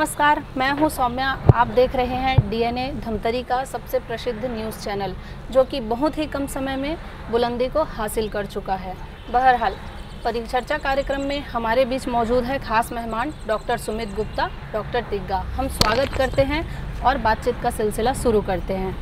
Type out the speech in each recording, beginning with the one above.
नमस्कार, मैं हूं सौम्या। आप देख रहे हैं डीएनए धमतरी का सबसे प्रसिद्ध न्यूज़ चैनल, जो कि बहुत ही कम समय में बुलंदी को हासिल कर चुका है। बहरहाल, परिचर्चा कार्यक्रम में हमारे बीच मौजूद है खास मेहमान डॉक्टर सुमित गुप्ता, डॉक्टर तिग्गा। हम स्वागत करते हैं और बातचीत का सिलसिला शुरू करते हैं।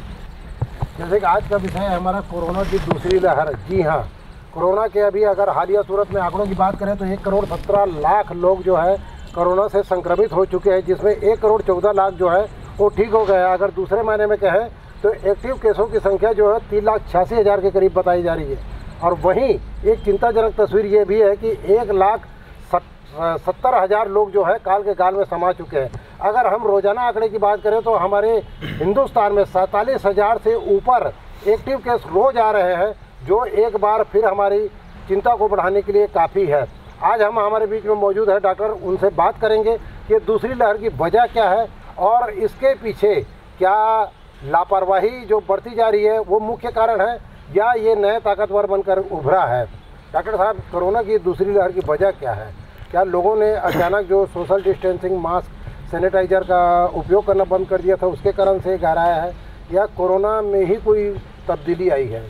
जैसे कि आज का विषय है हमारा कोरोना की दूसरी लहर। जी हाँ, कोरोना के अभी अगर हालिया सूरत में आंकड़ों की बात करें तो 1,17,00,000 लोग जो है कोरोना से संक्रमित हो चुके हैं, जिसमें 1,14,00,000 जो है वो ठीक हो गया है। अगर दूसरे महीने में कहें तो एक्टिव केसों की संख्या जो है 3,86,000 के करीब बताई जा रही है। और वहीं एक चिंताजनक तस्वीर ये भी है कि 1,70,000 लोग जो है काल के गाल में समा चुके हैं। अगर हम रोजाना आंकड़े की बात करें तो हमारे हिंदुस्तान में 47,000 से ऊपर एक्टिव केस रोज आ रहे हैं, जो एक बार फिर हमारी चिंता को बढ़ाने के लिए काफ़ी है। आज हम हमारे बीच में मौजूद है डॉक्टर, उनसे बात करेंगे कि दूसरी लहर की वजह क्या है और इसके पीछे क्या लापरवाही जो बढ़ती जा रही है वो मुख्य कारण है या ये नए ताकतवर बनकर उभरा है। डॉक्टर साहब, कोरोना की दूसरी लहर की वजह क्या है? क्या लोगों ने अचानक जो सोशल डिस्टेंसिंग, मास्क, सैनिटाइज़र का उपयोग करना बंद कर दिया था उसके कारण से गहराया है या कोरोना में ही कोई तब्दीली आई है?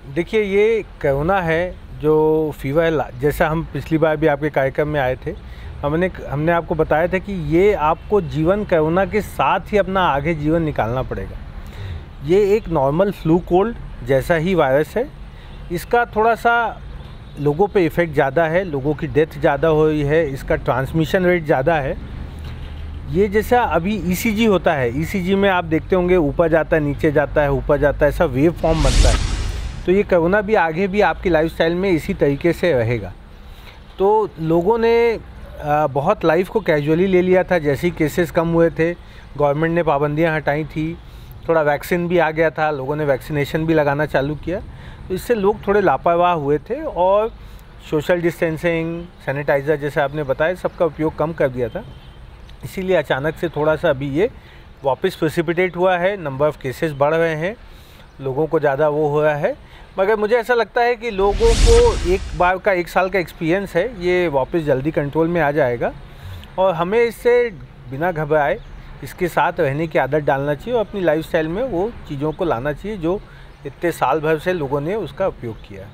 देखिए, ये कोरोना है जो फीवर, जैसा हम पिछली बार भी आपके कार्यक्रम में आए थे, हमने आपको बताया था कि ये आपको जीवन कोरोना के साथ ही अपना आगे जीवन निकालना पड़ेगा। ये एक नॉर्मल फ्लू कोल्ड जैसा ही वायरस है। इसका थोड़ा सा लोगों पे इफ़ेक्ट ज़्यादा है, लोगों की डेथ ज़्यादा हुई है, इसका ट्रांसमिशन रेट ज़्यादा है। ये जैसा अभी ईसीजी होता है, ईसीजी में आप देखते होंगे ऊपर जाता है, नीचे जाता है, ऊपर जाता है, ऐसा वेव फॉर्म बनता है। तो ये कोरोना भी आगे भी आपकी लाइफस्टाइल में इसी तरीके से रहेगा। तो लोगों ने बहुत लाइफ को कैजुअली ले लिया था। जैसे ही केसेस कम हुए थे, गवर्नमेंट ने पाबंदियां हटाई थी, थोड़ा वैक्सीन भी आ गया था, लोगों ने वैक्सीनेशन भी लगाना चालू किया। तो इससे लोग थोड़े लापरवाह हुए थे और सोशल डिस्टेंसिंग, सैनिटाइज़र जैसे आपने बताया, सबका उपयोग कम कर दिया था। इसीलिए अचानक से थोड़ा सा अभी ये वापस प्रेसिपिटेट हुआ है, नंबर ऑफ़ केसेस बढ़ रहे हैं, लोगों को ज़्यादा वो हो रहा है। मगर मुझे ऐसा लगता है कि लोगों को एक बार का 1 साल का एक्सपीरियंस है, ये वापस जल्दी कंट्रोल में आ जाएगा और हमें इससे बिना घबराए इसके साथ रहने की आदत डालना चाहिए और अपनी लाइफस्टाइल में वो चीज़ों को लाना चाहिए जो इतने साल भर से लोगों ने उसका उपयोग किया।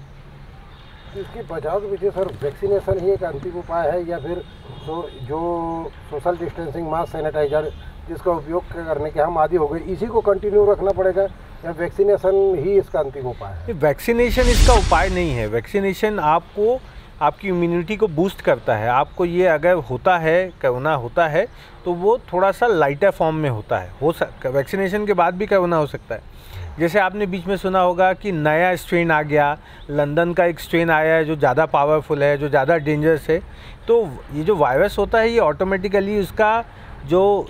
इसके बचाव के पीछे सर वैक्सीनेशन ही एक अंतिम उपाय है या फिर जो सोशल डिस्टेंसिंग, मास्क, सैनिटाइजर जिसका उपयोग करने के हम आदी हो गए, इसी को कंटिन्यू रखना पड़ेगा या वैक्सीनेशन ही इसका अंतिम उपाय है? वैक्सीनेशन इसका उपाय नहीं है। वैक्सीनेशन आपको आपकी इम्यूनिटी को बूस्ट करता है। आपको ये अगर होता है, कोरोना होता है, तो वो थोड़ा सा लाइटर फॉर्म में होता है। वैक्सीनेशन के बाद भी कोरोना हो सकता है। जैसे आपने बीच में सुना होगा कि नया स्ट्रेन आ गया, लंदन का एक स्ट्रेन आया है जो ज़्यादा पावरफुल है, जो ज़्यादा डेंजरस है। तो ये जो वायरस होता है ये ऑटोमेटिकली उसका जो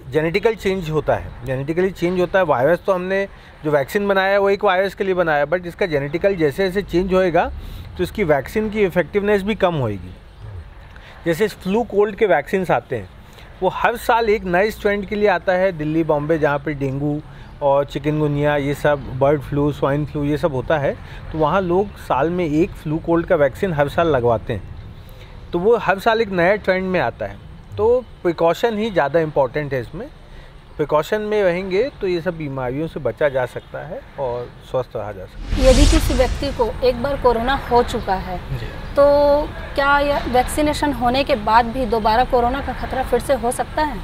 जेनेटिकल चेंज होता है, जेनेटिकली चेंज होता है। वायरस तो हमने जो वैक्सीन बनाया है वो एक वायरस के लिए बनाया है, बट इसका जेनेटिकल जैसे जैसे चेंज होएगा तो इसकी वैक्सीन की इफ़ेक्टिवनेस भी कम होएगी। जैसे फ्लू कोल्ड के वैक्सीन्स आते हैं, वो हर साल एक नए स्ट्रेन के लिए आता है। दिल्ली, बॉम्बे जहाँ पे डेंगू और चिकनगुनिया, ये सब बर्ड फ्लू, स्वाइन फ्लू ये सब होता है, तो वहाँ लोग साल में एक फ्लू कोल्ड का वैक्सीन हर साल लगवाते हैं। तो वो हर साल एक नया ट्रेंड में आता है। तो प्रिकॉशन ही ज़्यादा इम्पॉर्टेंट है। इसमें प्रिकॉशन में रहेंगे तो ये सब बीमारियों से बचा जा सकता है और स्वस्थ रहा जा सकता है। यदि किसी व्यक्ति को एक बार कोरोना हो चुका है तो क्या यह वैक्सीनेशन होने के बाद भी दोबारा कोरोना का खतरा फिर से हो सकता है?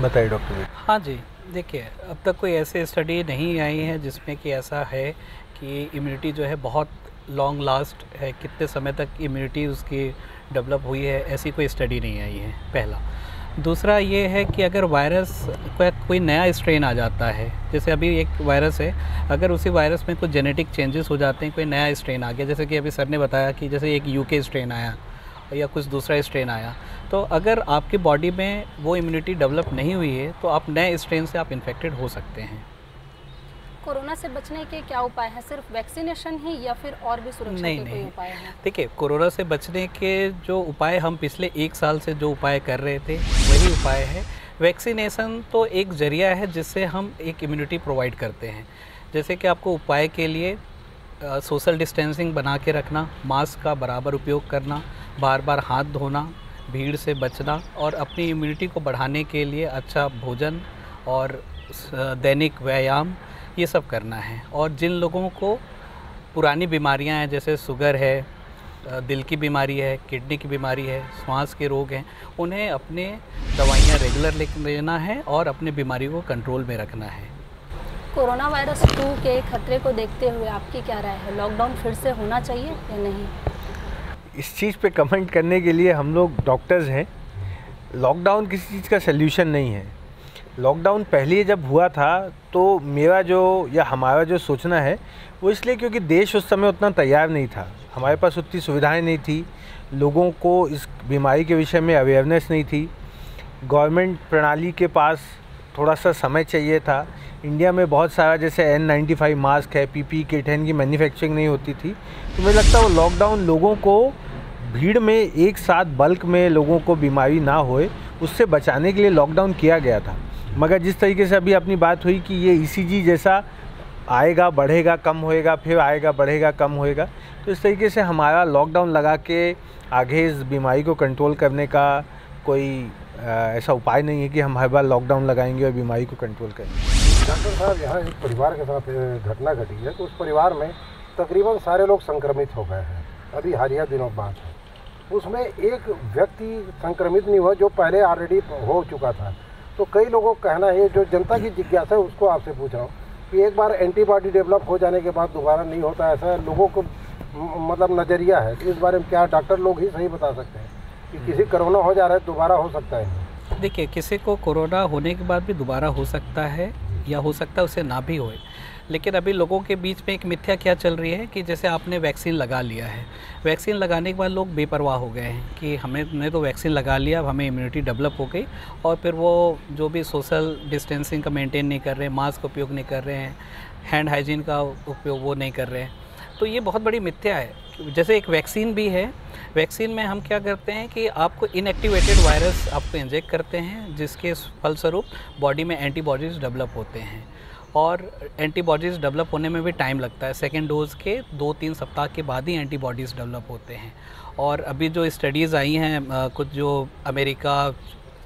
बताइए डॉक्टर। हाँ जी, देखिए, अब तक कोई ऐसे स्टडी नहीं आई है जिसमें कि ऐसा है कि इम्यूनिटी जो है बहुत लॉन्ग लास्ट है, कितने समय तक इम्यूनिटी उसकी डेवलप हुई है, ऐसी कोई स्टडी नहीं आई है, पहला। दूसरा ये है कि अगर वायरस का कोई नया स्ट्रेन आ जाता है, जैसे अभी एक वायरस है, अगर उसी वायरस में कुछ जेनेटिक चेंजेस हो जाते हैं, कोई नया स्ट्रेन आ गया, जैसे कि अभी सर ने बताया कि जैसे एक यूके स्ट्रेन आया या कुछ दूसरा स्ट्रेन आया, तो अगर आपकी बॉडी में वो इम्यूनिटी डेवलप नहीं हुई है तो आप नए स्ट्रेन से आप इन्फेक्टेड हो सकते हैं। कोरोना से बचने के क्या उपाय हैं? सिर्फ वैक्सीनेशन ही या फिर और भी सुरक्षा के कोई उपाय हैं? देखिए, कोरोना से बचने के जो उपाय हम पिछले 1 साल से जो उपाय कर रहे थे वही उपाय है। वैक्सीनेशन तो एक जरिया है जिससे हम एक इम्यूनिटी प्रोवाइड करते हैं। जैसे कि आपको उपाय के लिए सोशल डिस्टेंसिंग बना के रखना, मास्क का बराबर उपयोग करना, बार बार हाथ धोना, भीड़ से बचना और अपनी इम्यूनिटी को बढ़ाने के लिए अच्छा भोजन और दैनिक व्यायाम ये सब करना है। और जिन लोगों को पुरानी बीमारियां हैं, जैसे शुगर है, दिल की बीमारी है, किडनी की बीमारी है, श्वास के रोग हैं, उन्हें अपने दवाइयाँ रेगुलर लेना है और अपने बीमारी को कंट्रोल में रखना है। कोरोना वायरस 2 के खतरे को देखते हुए आपकी क्या राय है? लॉकडाउन फिर से होना चाहिए या नहीं? इस चीज़ पे कमेंट करने के लिए हम लोग डॉक्टर्स हैं। लॉकडाउन किसी चीज़ का सल्यूशन नहीं है। लॉकडाउन पहले जब हुआ था तो मेरा जो या हमारा जो सोचना है वो इसलिए क्योंकि देश उस समय उतना तैयार नहीं था, हमारे पास उतनी सुविधाएं नहीं थी, लोगों को इस बीमारी के विषय में अवेयरनेस नहीं थी, गवर्नमेंट प्रणाली के पास थोड़ा सा समय चाहिए था। इंडिया में बहुत सारा जैसे N95 मास्क है, PPE किट है, इनकी मैन्युफैक्चरिंग नहीं होती थी। तो मुझे लगता है वो लॉकडाउन लोगों को भीड़ में एक साथ बल्क में लोगों को बीमारी ना होए उससे बचाने के लिए लॉकडाउन किया गया था। मगर जिस तरीके से अभी अपनी बात हुई कि ये ECG जैसा आएगा बढ़ेगा कम होएगा, फिर आएगा बढ़ेगा कम होएगा, तो इस तरीके से हमारा लॉकडाउन लगा के आगे इस बीमारी को कंट्रोल करने का कोई ऐसा उपाय नहीं है कि हम हर बार लॉकडाउन लगाएंगे और बीमारी को कंट्रोल करेंगे। डॉक्टर साहब, यहाँ एक परिवार के साथ घटना घटी है तो उस परिवार में तकरीबन सारे लोग संक्रमित हो गए हैं, अभी हालिया दिनों बाद है। उसमें एक व्यक्ति संक्रमित नहीं हुआ जो पहले ऑलरेडी हो चुका था। तो कई लोगों का कहना है, जो जनता की जिज्ञासा है उसको आपसे पूछ रहा हूँ कि एक बार एंटीबॉडी डेवलप हो जाने के बाद दोबारा नहीं होता, ऐसा लोगों को मतलब नज़रिया है। तो इस बारे में क्या डॉक्टर लोग ही सही बता सकते हैं कि किसी कोरोना हो जा रहा है दोबारा हो सकता है? देखिए, किसी को कोरोना होने के बाद भी दोबारा हो सकता है या हो सकता है उसे ना भी होए। लेकिन अभी लोगों के बीच में एक मिथ्या क्या चल रही है कि जैसे आपने वैक्सीन लगा लिया है, वैक्सीन लगाने के बाद लोग बेपरवाह हो गए हैं कि हमने तो वैक्सीन लगा लिया, अब हमें इम्यूनिटी डेवलप हो गई, और फिर वो जो भी सोशल डिस्टेंसिंग का मेंटेन नहीं कर रहे हैं, मास्क का उपयोग नहीं कर रहे हैं, हैंड हाइजीन का उपयोग वो नहीं कर रहे हैं। तो ये बहुत बड़ी मिथ्या है। जैसे एक वैक्सीन भी है, वैक्सीन में हम क्या करते हैं कि आपको इनएक्टिवेटेड वायरस आपको इंजेक्ट करते हैं, जिसके फलस्वरूप बॉडी में एंटीबॉडीज़ डेवलप होते हैं। और एंटीबॉडीज़ डेवलप होने में भी टाइम लगता है, सेकेंड डोज के 2-3 सप्ताह के बाद ही एंटीबॉडीज़ डेवलप होते हैं। और अभी जो स्टडीज़ आई हैं, कुछ जो अमेरिका,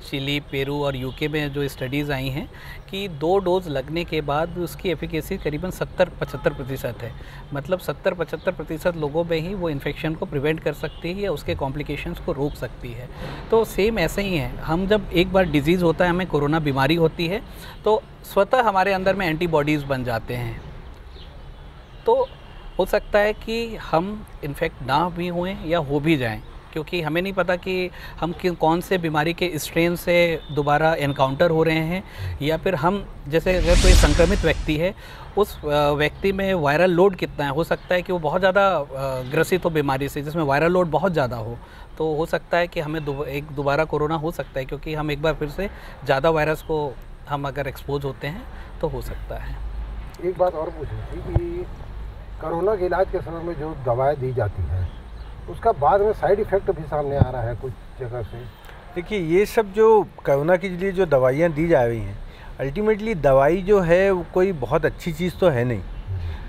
चिली, पेरू और यूके में जो स्टडीज़ आई हैं कि 2 डोज लगने के बाद उसकी एफिकेसी करीबन 70-75% है। मतलब 70-75% लोगों में ही वो इन्फेक्शन को प्रिवेंट कर सकती है या उसके कॉम्प्लिकेशंस को रोक सकती है। तो सेम ऐसे ही है, हम जब एक बार डिजीज़ होता है, हमें कोरोना बीमारी होती है, तो स्वतः हमारे अंदर में एंटीबॉडीज़ बन जाते हैं। तो हो सकता है कि हम इन्फेक्ट ना भी हुए या हो भी जाएं, क्योंकि हमें नहीं पता कि हम कौन से बीमारी के स्ट्रेन से दोबारा एनकाउंटर हो रहे हैं, या फिर हम जैसे अगर कोई संक्रमित व्यक्ति है, उस व्यक्ति में वायरल लोड कितना है। हो सकता है कि वो बहुत ज़्यादा ग्रसित हो बीमारी से, जिसमें वायरल लोड बहुत ज़्यादा हो, तो हो सकता है कि हमें दोबारा कोरोना हो सकता है, क्योंकि हम एक बार फिर से ज़्यादा वायरस को हम अगर एक्सपोज होते हैं तो हो सकता है। एक बात और पूछनी थी कि कोरोना के इलाज के समय में जो दवाएं दी जाती हैं उसका बाद में साइड इफ़ेक्ट भी सामने आ रहा है कुछ जगह से। देखिए, ये सब जो कोरोना के लिए जो दवाइयाँ दी जा रही हैं, अल्टीमेटली दवाई जो है वो कोई बहुत अच्छी चीज़ तो है नहीं।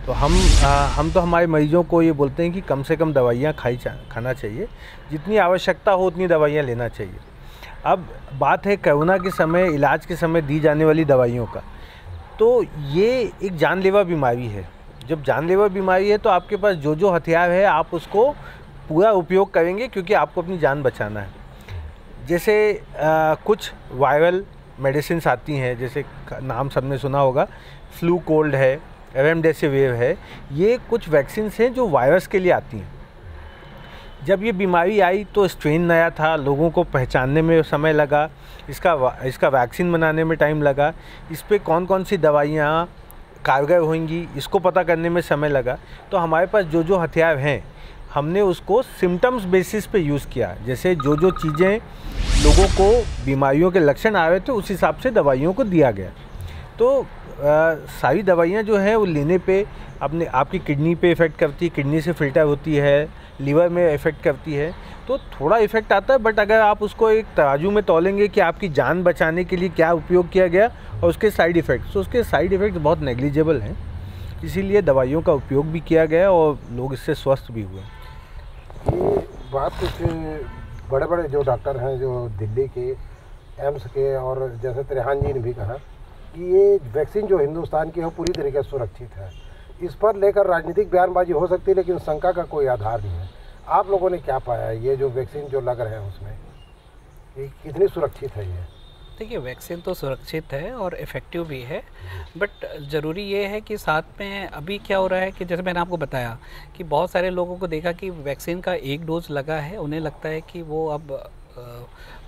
तो हम तो हमारे मरीजों को ये बोलते हैं कि कम से कम दवाइयाँ खाना चाहिए, जितनी आवश्यकता हो उतनी दवाइयाँ लेना चाहिए। अब बात है कोरोना के समय, इलाज के समय दी जाने वाली दवाइयों का, तो ये एक जानलेवा बीमारी है। जब जानलेवा बीमारी है तो आपके पास जो हथियार है आप उसको पूरा उपयोग करेंगे, क्योंकि आपको अपनी जान बचाना है। जैसे कुछ वायरल मेडिसिन्स आती हैं, जैसे नाम सबने सुना होगा, फ्लू कोल्ड है, रेमडेसिविर है, ये कुछ वैक्सीन्स हैं जो वायरस के लिए आती हैं। जब ये बीमारी आई तो स्ट्रेन नया था, लोगों को पहचानने में समय लगा, इसका वैक्सीन बनाने में टाइम लगा, इस पर कौन कौन सी दवाइयाँ कारगर होंगी इसको पता करने में समय लगा। तो हमारे पास जो हथियार हैं हमने उसको सिम्टम्स बेसिस पे यूज़ किया। जैसे जो चीज़ें लोगों को बीमारियों के लक्षण आ रहे थे उस हिसाब से दवाइयों को दिया गया। तो सारी दवाइयाँ जो हैं वो लेने पे आपकी किडनी पे इफ़ेक्ट करती है, किडनी से फिल्टर होती है, लीवर में इफ़ेक्ट करती है, तो थोड़ा इफ़ेक्ट आता है। बट अगर आप उसको एक तराजू में तौलेंगे कि आपकी जान बचाने के लिए क्या उपयोग किया गया और उसके साइड इफ़ेक्ट्स, तो उसके साइड इफ़ेक्ट्स बहुत नेग्लिजिबल हैं। इसीलिए दवाइयों का उपयोग भी किया गया और लोग इससे स्वस्थ भी हुए। ये बात कुछ बड़े बड़े जो डॉक्टर हैं, जो दिल्ली के एम्स के, और जैसे त्रेहान जी ने भी कहा कि ये वैक्सीन जो हिंदुस्तान की है वो पूरी तरीके से सुरक्षित है। इस पर लेकर राजनीतिक बयानबाजी हो सकती है, लेकिन शंका का कोई आधार नहीं है। आप लोगों ने क्या पाया, ये जो वैक्सीन जो लग रहे हैं उसमें ये कितनी सुरक्षित है? ये देखिए, वैक्सीन तो सुरक्षित है और इफ़ेक्टिव भी है, बट ज़रूरी ये है कि साथ में अभी क्या हो रहा है कि जैसे मैंने आपको बताया कि बहुत सारे लोगों को देखा कि वैक्सीन का एक डोज लगा है, उन्हें लगता है कि वो अब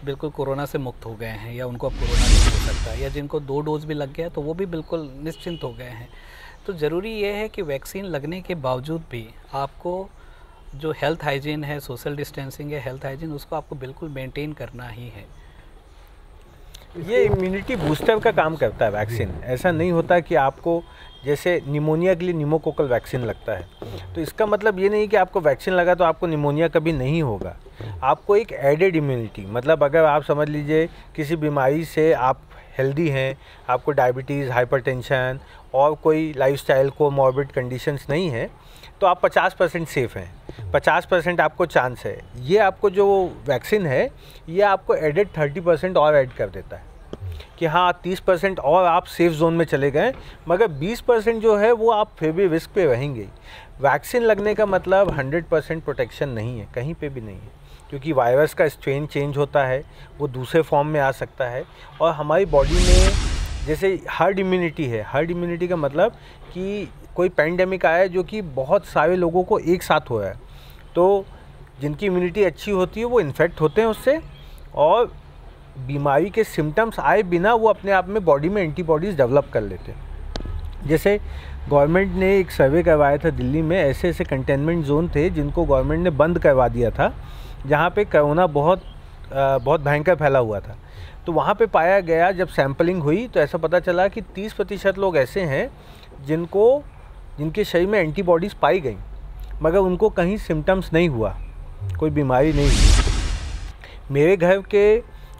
बिल्कुल कोरोना से मुक्त हो गए हैं या उनको अब कोरोना नहीं हो सकता, या जिनको 2 डोज भी लग गया तो वो भी बिल्कुल निश्चिंत हो गए हैं। तो ज़रूरी ये है कि वैक्सीन लगने के बावजूद भी आपको जो हेल्थ हाइजीन है, सोशल डिस्टेंसिंग है, हेल्थ हाइजीन, उसको आपको बिल्कुल मेंटेन करना ही है। ये इम्यूनिटी बूस्टर का काम करता है वैक्सीन। ऐसा नहीं होता कि आपको जैसे निमोनिया के लिए निमोकोकल वैक्सीन लगता है, तो इसका मतलब ये नहीं कि आपको वैक्सीन लगा तो आपको निमोनिया कभी नहीं होगा। आपको एक एडेड इम्यूनिटी, मतलब अगर आप समझ लीजिए किसी बीमारी से आप हेल्दी हैं, आपको डायबिटीज़, हाइपरटेंशन और कोई लाइफस्टाइल को मॉर्बिड कंडीशंस नहीं है, तो आप 50% सेफ़ हैं, 50% आपको चांस है। ये आपको जो वैक्सीन है ये आपको एडेड 30% और ऐड कर देता है कि हाँ 30% और आप सेफ जोन में चले गए, मगर 20% जो है वो आप फिर भी रिस्क पे रहेंगे। वैक्सीन लगने का मतलब 100% प्रोटेक्शन नहीं है, कहीं पे भी नहीं है, क्योंकि वायरस का स्ट्रेन चेंज होता है, वो दूसरे फॉर्म में आ सकता है। और हमारी बॉडी में जैसे हर्ड इम्यूनिटी है, हर्ड इम्यूनिटी का मतलब कि कोई पैंडेमिक आया है जो कि बहुत सारे लोगों को एक साथ हो रहा है, तो जिनकी इम्यूनिटी अच्छी होती है वो इन्फेक्ट होते हैं उससे, और बीमारी के सिम्टम्स आए बिना वो अपने आप में बॉडी में एंटीबॉडीज़ डेवलप कर लेते हैं। जैसे गवर्नमेंट ने एक सर्वे करवाया था दिल्ली में, ऐसे ऐसे कंटेनमेंट जोन थे जिनको गवर्नमेंट ने बंद करवा दिया था, जहाँ पे कोरोना बहुत भयंकर फैला हुआ था। तो वहाँ पे पाया गया, जब सैम्पलिंग हुई तो ऐसा पता चला कि 30% लोग ऐसे हैं जिनके शरीर में एंटीबॉडीज़ पाई गई, मगर उनको कहीं सिम्टम्स नहीं हुआ, कोई बीमारी नहीं हुई।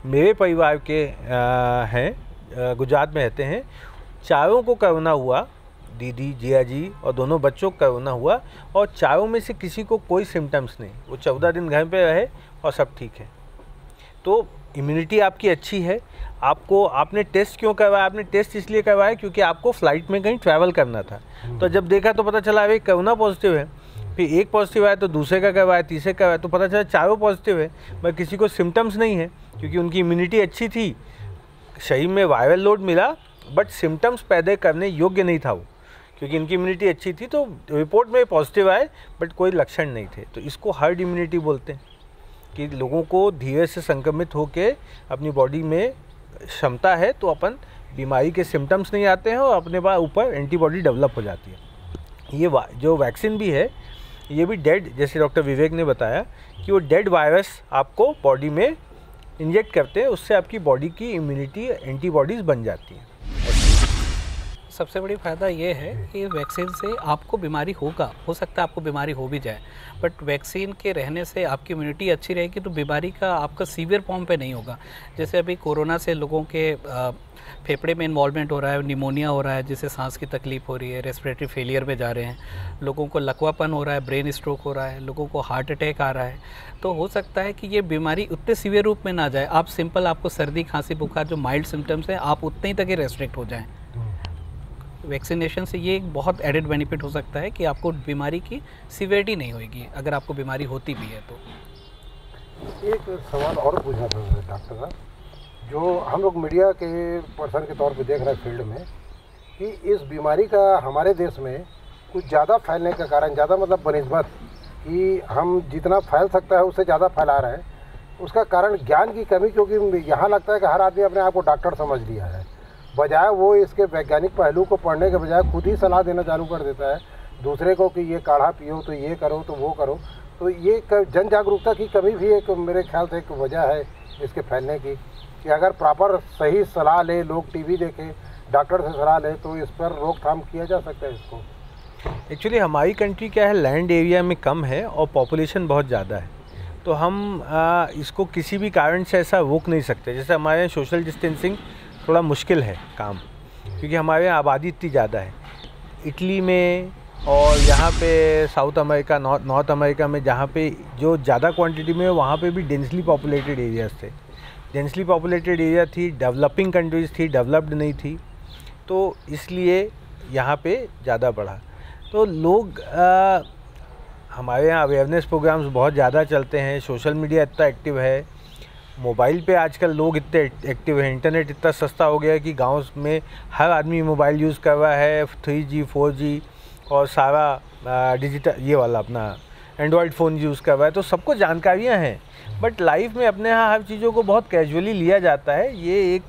मेरे परिवार के हैं, गुजरात में रहते हैं, चारों को कोरोना हुआ, दीदी, जिया जी और दोनों बच्चों को कोरोना हुआ, और चारों में से किसी को कोई सिम्टम्स नहीं। वो 14 दिन घर पे रहे और सब ठीक है। तो इम्यूनिटी आपकी अच्छी है। आपने टेस्ट क्यों करवाया? आपने टेस्ट इसलिए करवाया क्योंकि आपको फ़्लाइट में कहीं ट्रैवल करना था, तो जब देखा तो पता चला अरे कोरोना पॉजिटिव है, फिर एक पॉजिटिव आया तो दूसरे का करवाया, तीसरे का करवाया, तो पता चला चारों पॉजिटिव है, मगर किसी को सिम्टम्स नहीं है क्योंकि उनकी इम्यूनिटी अच्छी थी, शरीर में वायरल लोड मिला, बट सिम्टम्स पैदा करने योग्य नहीं था वो, क्योंकि इनकी इम्यूनिटी अच्छी थी, तो रिपोर्ट में पॉजिटिव आए बट कोई लक्षण नहीं थे। तो इसको हर्ड इम्यूनिटी बोलते हैं कि लोगों को धीरे से संक्रमित होके अपनी बॉडी में क्षमता है तो अपन बीमारी के सिम्टम्स नहीं आते हैं और अपने ऊपर एंटीबॉडी डेवलप हो जाती है। ये जो वैक्सीन भी है ये भी डेड, जैसे डॉक्टर विवेक ने बताया कि वो डेड वायरस आपको बॉडी में इंजेक्ट करते हैं, उससे आपकी बॉडी की इम्यूनिटी एंटीबॉडीज़ बन जाती हैं। सबसे बड़ी फ़ायदा ये है कि वैक्सीन से आपको बीमारी हो सकता है आपको बीमारी हो भी जाए, बट वैक्सीन के रहने से आपकी इम्यूनिटी अच्छी रहेगी तो बीमारी का आपका सीवियर फॉर्म पे नहीं होगा। जैसे अभी कोरोना से लोगों के फेफड़े में इन्वॉल्वमेंट हो रहा है, निमोनिया हो रहा है, जिससे सांस की तकलीफ़ हो रही है, रेस्पिरेटरी फेलियर में जा रहे हैं, लोगों को लकवापन हो रहा है, ब्रेन स्ट्रोक हो रहा है, लोगों को हार्ट अटैक आ रहा है। तो हो सकता है कि ये बीमारी उतने सीवियर रूप में ना जाए, आपको सर्दी, खांसी, बुखार जो माइल्ड सिम्टम्स हैं आप उतने ही तक ही रेस्ट्रिक्ट हो जाएँ। वैक्सीनेशन से ये एक बहुत एडेड बेनिफिट हो सकता है कि आपको बीमारी की सीवियरिटी नहीं होगी अगर आपको बीमारी होती भी है तो। एक सवाल और पूछना था डॉक्टर साहब, जो हम लोग मीडिया के पर्सन के तौर पे देख रहे हैं फील्ड में कि इस बीमारी का हमारे देश में कुछ ज़्यादा फैलने का कारण, ज़्यादा मतलब बनिस्बत कि हम जितना फैल सकता है उससे ज़्यादा फैला रहे हैं, उसका कारण ज्ञान की कमी, क्योंकि यहाँ लगता है कि हर आदमी अपने आप को डॉक्टर समझ लिया है, बजाय वो इसके वैज्ञानिक पहलू को पढ़ने के बजाय खुद ही सलाह देना चालू कर देता है दूसरे को कि ये काढ़ा पियो, तो ये करो, तो वो करो। तो ये जन जागरूकता की कमी भी एक मेरे ख्याल से एक वजह है इसके फैलने की, कि अगर प्रॉपर सही सलाह ले, लोग टीवी देखें, डॉक्टर से सलाह ले, तो इस पर रोकथाम किया जा सकता है इसको। एक्चुअली हमारी कंट्री क्या है, लैंड एरिया में कम है और पॉपुलेशन बहुत ज़्यादा है, तो हम इसको किसी भी कारण से ऐसा रोक नहीं सकते। जैसे हमारे यहाँ सोशल डिस्टेंसिंग थोड़ा मुश्किल है काम, क्योंकि हमारे यहाँ आबादी इतनी ज़्यादा है। इटली में, और यहाँ पे साउथ अमेरिका, नॉर्थ अमेरिका में जहाँ पे जो ज़्यादा क्वांटिटी में है वहाँ पे भी डेंसली पॉपुलेटेड एरियाज थे। डेंसली पॉपुलेटेड एरिया थी, डेवलपिंग कंट्रीज़ थी, डेवलप्ड नहीं थी, तो इसलिए यहाँ पे ज़्यादा बढ़ा। तो लोग हमारे यहाँ अवेयरनेस प्रोग्राम्स बहुत ज़्यादा चलते हैं, सोशल मीडिया इतना एक्टिव है, मोबाइल पे आजकल लोग इतने एक्टिव हैं, इंटरनेट इतना सस्ता हो गया है कि गाँव में हर आदमी मोबाइल यूज़ कर रहा है, 3G 4G और सारा डिजिटल ये वाला अपना एंड्रॉयड फ़ोन यूज़ कर रहा है, तो सबको जानकारियाँ हैं। बट लाइफ में अपने यहाँ हर चीज़ों को बहुत कैजुअली लिया जाता है। ये एक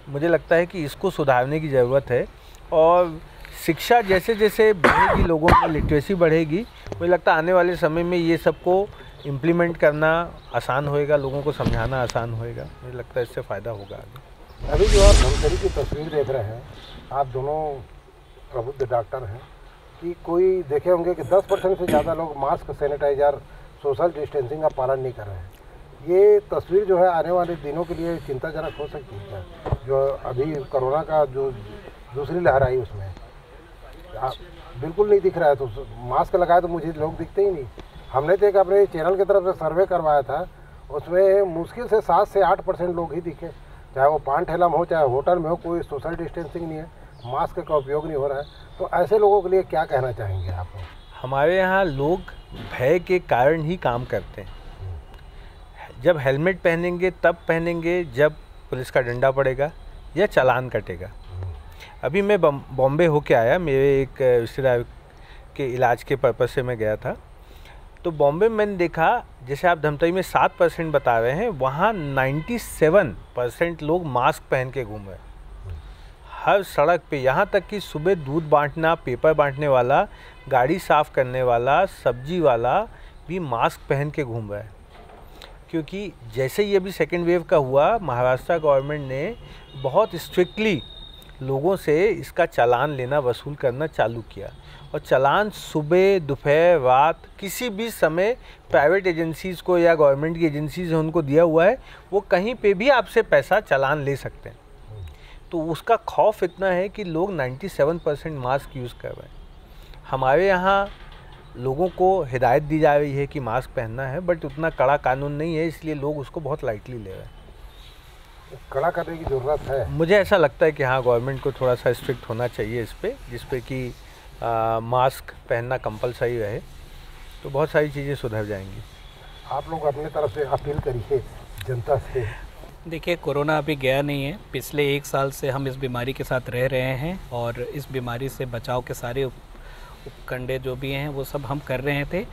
मुझे लगता है कि इसको सुधारने की ज़रूरत है, और शिक्षा जैसे जैसे बढ़ेगी, लोगों में लिटरेसी बढ़ेगी, मुझे लगता है आने वाले समय में ये सबको इम्प्लीमेंट करना आसान होएगा, लोगों को समझाना आसान होएगा। मुझे लगता है इससे फ़ायदा होगा आगे। अभी जो आप धमतरी की तस्वीर देख रहे हैं, आप दोनों प्रबुद्ध डॉक्टर हैं, कि कोई देखे होंगे कि 10% से ज़्यादा लोग मास्क, सैनिटाइज़र, सोशल डिस्टेंसिंग का पालन नहीं कर रहे हैं। ये तस्वीर जो है आने वाले दिनों के लिए चिंताजनक हो सकती है क्या? जो अभी कोरोना का जो दूसरी लहर आई उसमें बिल्कुल नहीं दिख रहा है, तो मास्क लगाए तो मुझे लोग दिखते ही नहीं। हमने तो एक अपने चैनल की तरफ से सर्वे करवाया था, उसमें मुश्किल से 7 से 8% लोग ही दिखे, चाहे वो पान ठेला में हो, चाहे होटल में हो, कोई सोशल डिस्टेंसिंग नहीं है, मास्क का उपयोग नहीं हो रहा है। तो ऐसे लोगों के लिए क्या कहना चाहेंगे आप? हमारे यहाँ लोग भय के कारण ही काम करते हैं। जब हेलमेट पहनेंगे तब पहनेंगे जब पुलिस का डंडा पड़ेगा या चालान कटेगा। अभी मैं बॉम्बे होके आया, मेरे एक रिश्तेदार के इलाज के पर्पज़ से मैं गया था, तो बॉम्बे में मैंने देखा जैसे आप धमतरी में 7% बता रहे हैं, वहाँ 97% लोग मास्क पहन के घूम रहे हैं हर सड़क पे। यहाँ तक कि सुबह दूध बांटना, पेपर बांटने वाला, गाड़ी साफ़ करने वाला, सब्जी वाला भी मास्क पहन के घूम रहा है। क्योंकि जैसे ही अभी सेकेंड वेव का हुआ, महाराष्ट्र गवर्नमेंट ने बहुत स्ट्रिक्टली लोगों से इसका चालान लेना, वसूल करना चालू किया, और चालान सुबह, दोपहर, रात किसी भी समय प्राइवेट एजेंसीज़ को या गवर्नमेंट की एजेंसीज़ उनको दिया हुआ है, वो कहीं पे भी आपसे पैसा चालान ले सकते हैं। तो उसका खौफ इतना है कि लोग 97% मास्क यूज़ कर रहे हैं। हमारे यहाँ लोगों को हिदायत दी जा रही है कि मास्क पहनना है, बट उतना कड़ा कानून नहीं है, इसलिए लोग उसको बहुत लाइटली ले रहे हैं। कड़ा करने की ज़रूरत है। मुझे ऐसा लगता है कि हाँ, गवर्नमेंट को थोड़ा सा स्ट्रिक्ट होना चाहिए इस पर, जिस पे कि मास्क पहनना कंपलसरी रहे, तो बहुत सारी चीज़ें सुधर जाएंगी। आप लोग अपने तरफ से अपील करिए जनता से। देखिए, कोरोना अभी गया नहीं है। पिछले 1 साल से हम इस बीमारी के साथ रह रहे हैं, और इस बीमारी से बचाव के सारे उपकंडे जो भी हैं वो सब हम कर रहे थे।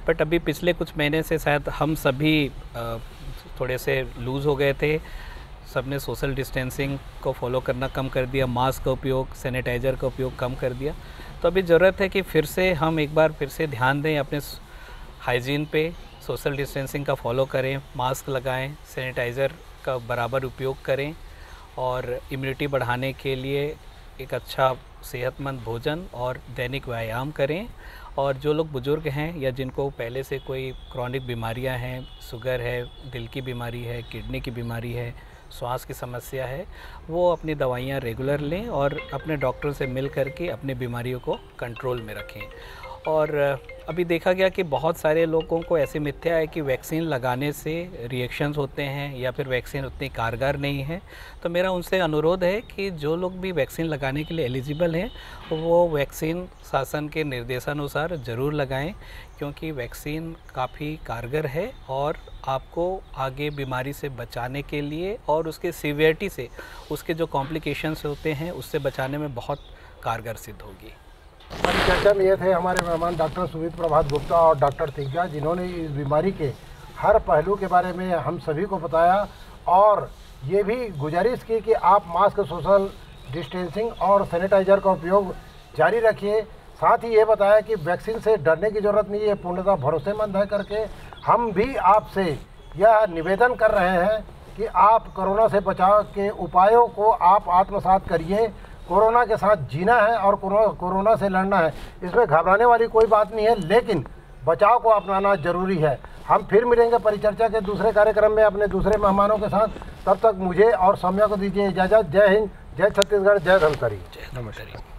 बट अभी पिछले कुछ महीने से शायद हम सभी थोड़े से लूज़ हो गए थे। सबने सोशल डिस्टेंसिंग को फॉलो करना कम कर दिया, मास्क का उपयोग, सैनिटाइज़र का उपयोग कम कर दिया। तो अभी ज़रूरत है कि फिर से हम एक बार फिर से ध्यान दें अपने हाइजीन पे, सोशल डिस्टेंसिंग का फॉलो करें, मास्क लगाएं, सैनिटाइज़र का बराबर उपयोग करें, और इम्यूनिटी बढ़ाने के लिए एक अच्छा सेहतमंद भोजन और दैनिक व्यायाम करें। और जो लोग बुज़ुर्ग हैं या जिनको पहले से कोई क्रॉनिक बीमारियां हैं, शुगर है, दिल की बीमारी है, किडनी की बीमारी है, श्वास की समस्या है, वो अपनी दवाइयाँ रेगुलर लें और अपने डॉक्टर से मिल करके अपनी बीमारियों को कंट्रोल में रखें। और अभी देखा गया कि बहुत सारे लोगों को ऐसी मिथ्या है कि वैक्सीन लगाने से रिएक्शंस होते हैं या फिर वैक्सीन उतनी कारगर नहीं है। तो मेरा उनसे अनुरोध है कि जो लोग भी वैक्सीन लगाने के लिए एलिजिबल हैं वो वैक्सीन शासन के निर्देशानुसार ज़रूर लगाएं, क्योंकि वैक्सीन काफ़ी कारगर है और आपको आगे बीमारी से बचाने के लिए और उसके सीवियरिटी से, उसके जो कॉम्प्लिकेशंस होते हैं उससे बचाने में बहुत कारगर सिद्ध होगी। हमारी चर्चा में ये थे हमारे मेहमान डॉक्टर सुमित प्रभात गुप्ता और डॉक्टर तिग्गा, जिन्होंने इस बीमारी के हर पहलू के बारे में हम सभी को बताया, और ये भी गुजारिश की कि आप मास्क, सोशल डिस्टेंसिंग और सैनिटाइज़र का उपयोग जारी रखिए। साथ ही ये बताया कि वैक्सीन से डरने की ज़रूरत नहीं है, पूर्णतः भरोसेमंद है करके हम भी आपसे यह निवेदन कर रहे हैं कि आप कोरोना से बचाव के उपायों को आप आत्मसात करिए। कोरोना के साथ जीना है और कोरोना से लड़ना है, इसमें घबराने वाली कोई बात नहीं है, लेकिन बचाव को अपनाना जरूरी है। हम फिर मिलेंगे परिचर्चा के दूसरे कार्यक्रम में अपने दूसरे मेहमानों के साथ। तब तक मुझे और सौम्या को दीजिए इजाज़त। जय हिंद, जय छत्तीसगढ़, जय धमतरी। नमस्कार।